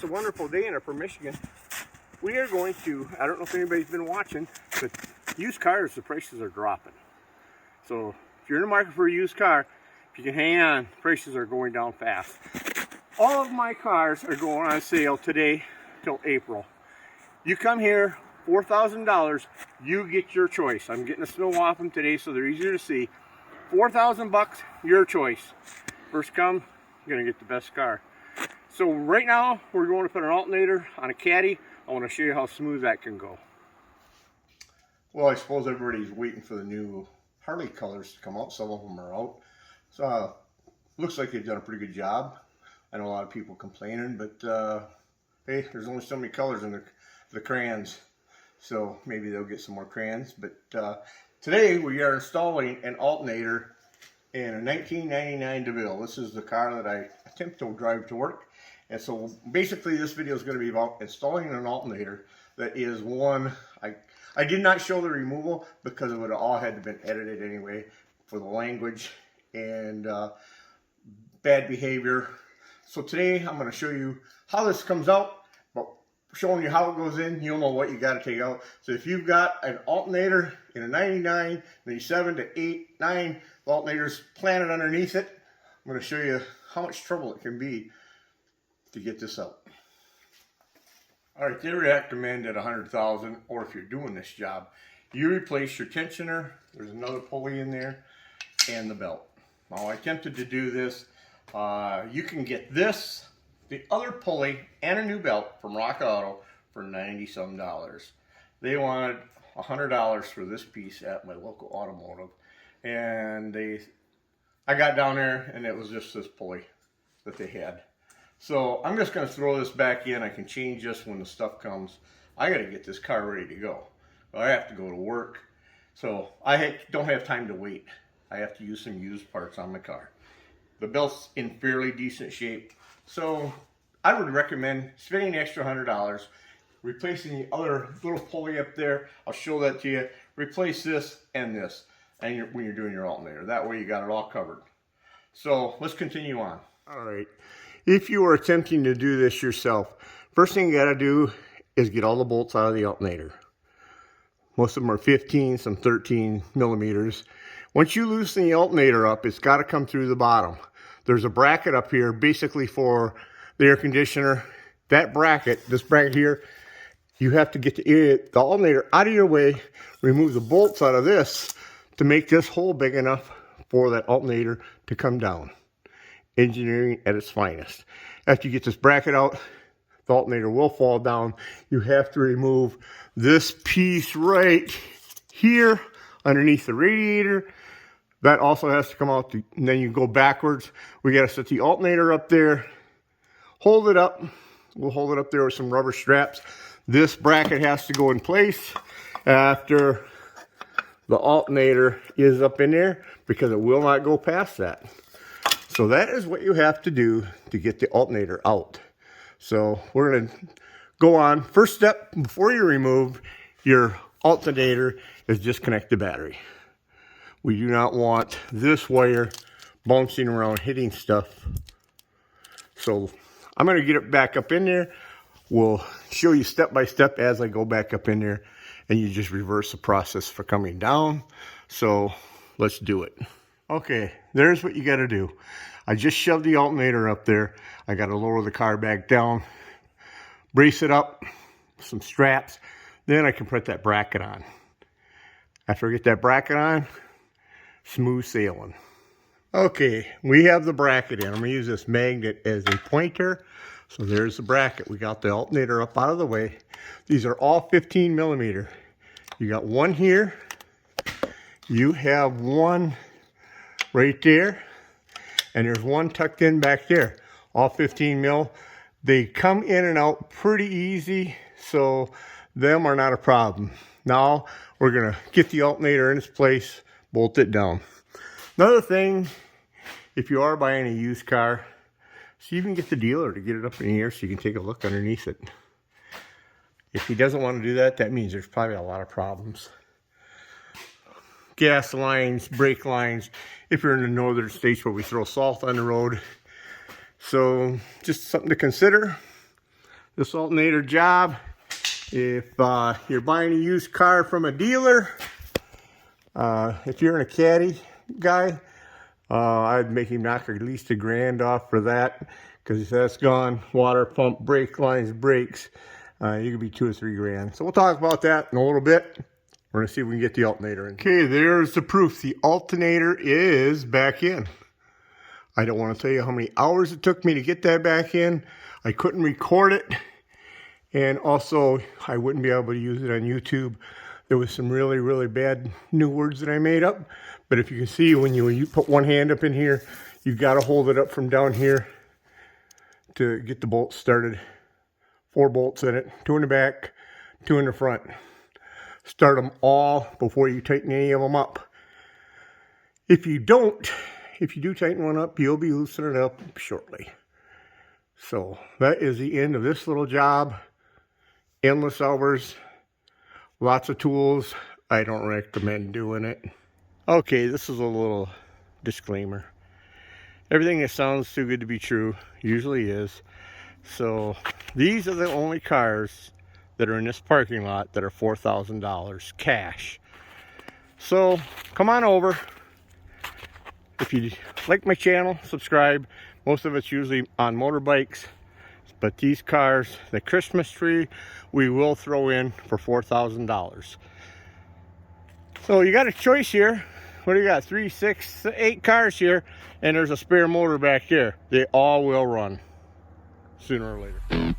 It's a wonderful day in Upper Michigan. We are going to, I don't know if anybody's been watching, but used cars, the prices are dropping. So if you're in the market for a used car, if you can hang on, prices are going down fast. All of my cars are going on sale today till April. You come here, $4,000, you get your choice. I'm getting a snow off them today so they're easier to see. 4,000 bucks, your choice. First come, you're gonna get the best car. So right now, we're going to put an alternator on a Caddy. I want to show you how smooth that can go. Well, I suppose everybody's waiting for the new Harley colors to come out. Some of them are out. So looks like they've done a pretty good job. I know a lot of people complaining, but hey, there's only so many colors in the crayons. So maybe they'll get some more crayons. But today we are installing an alternator in a 1999 DeVille. This is the car that I attempt to drive to work. And so basically this video is going to be about installing an alternator that is one, I did not show the removal because it would have all had to been edited anyway for the language and bad behavior. So today I'm going to show you how this comes out, but showing you how it goes in, you'll know what you got to take out. So if you've got an alternator in a 99, 97 to 8, 9, the alternator's planted underneath it, I'm going to show you how much trouble it can be to get this out. Alright, they recommend at 100,000, or if you're doing this job, you replace your tensioner, there's another pulley in there, and the belt. Now I attempted to do this. You can get this, the other pulley, and a new belt from Rock Auto for $90-some. They wanted $100 for this piece at my local automotive, and I got down there and it was just this pulley that they had. So I'm just going to throw this back in. I can change this when the stuff comes. I got to get this car ready to go. I have to go to work, so I don't have time to wait. I have to use some used parts on my car. The belt's in fairly decent shape, so I would recommend spending the extra $100, replacing the other little pulley up there. I'll show that to you. Replace this and this, and when you're doing your alternator. That way you got it all covered. So let's continue on. All right. If you are attempting to do this yourself, first thing you got to do is get all the bolts out of the alternator. Most of them are 15, some 13 millimeters. Once you loosen the alternator up, it's got to come through the bottom. There's a bracket up here basically for the air conditioner. That bracket, this bracket here, you have to get the alternator out of your way, remove the bolts out of this to make this hole big enough for that alternator to come down. Engineering at its finest. After you get this bracket out, the alternator will fall down. You have to remove this piece right here underneath the radiator. That also has to come out, and then you go backwards. We got to set the alternator up there, hold it up. We'll hold it up there with some rubber straps. This bracket has to go in place after the alternator is up in there because it will not go past that. So that is what you have to do to get the alternator out. So we're going to go on. First step before you remove your alternator is disconnect the battery. We do not want this wire bouncing around hitting stuff. So I'm going to get it back up in there. We'll show you step by step as I go back up in there, and you just reverse the process for coming down. So let's do it. Okay, there's what you got to do. I just shoved the alternator up there. I got to lower the car back down, brace it up, some straps, then I can put that bracket on. After I get that bracket on, smooth sailing. Okay, we have the bracket in. I'm going to use this magnet as a pointer. So there's the bracket. We got the alternator up out of the way. These are all 15 millimeter. You got one here. You have one right there, and there's one tucked in back there, all 15 mil. They come in and out pretty easy, so them are not a problem. Now we're gonna get the alternator in its place, bolt it down. Another thing, if you are buying a used car, see if you can get the dealer to get it up in the air so you can take a look underneath it. If he doesn't want to do that, that means there's probably a lot of problems. Gas lines, brake lines, if you're in the northern states where we throw salt on the road. So just something to consider. this alternator job. If you're buying a used car from a dealer, if you're in a caddy guy, I'd make him knock at least $1,000 off for that, because if that's gone, water pump, brake lines, brakes, you could be $2 or $3 grand. So we'll talk about that in a little bit. We're gonna see if we can get the alternator in. Okay, there's the proof. The alternator is back in. I don't want to tell you how many hours it took me to get that back in. I couldn't record it, and also I wouldn't be able to use it on YouTube. There was some really, really bad new words that I made up. But if you can see, when you put one hand up in here, you got to hold it up from down here to get the bolts started. 4 bolts in it, 2 in the back, 2 in the front. Start them all before you tighten any of them up. If you do tighten one up, you'll be loosening it up shortly. So that is the end of this little job. Endless hours, lots of tools. I don't recommend doing it. Okay, this is a little disclaimer. Everything that sounds too good to be true usually is. So these are the only cars that are in this parking lot that are $4,000 cash. So come on over. If you like my channel, subscribe. Most of it's usually on motorbikes. But these cars, the Christmas tree, we will throw in for $4,000. So you got a choice here. What do you got? 3, 6, 8 cars here, and there's a spare motor back here. They all will run sooner or later.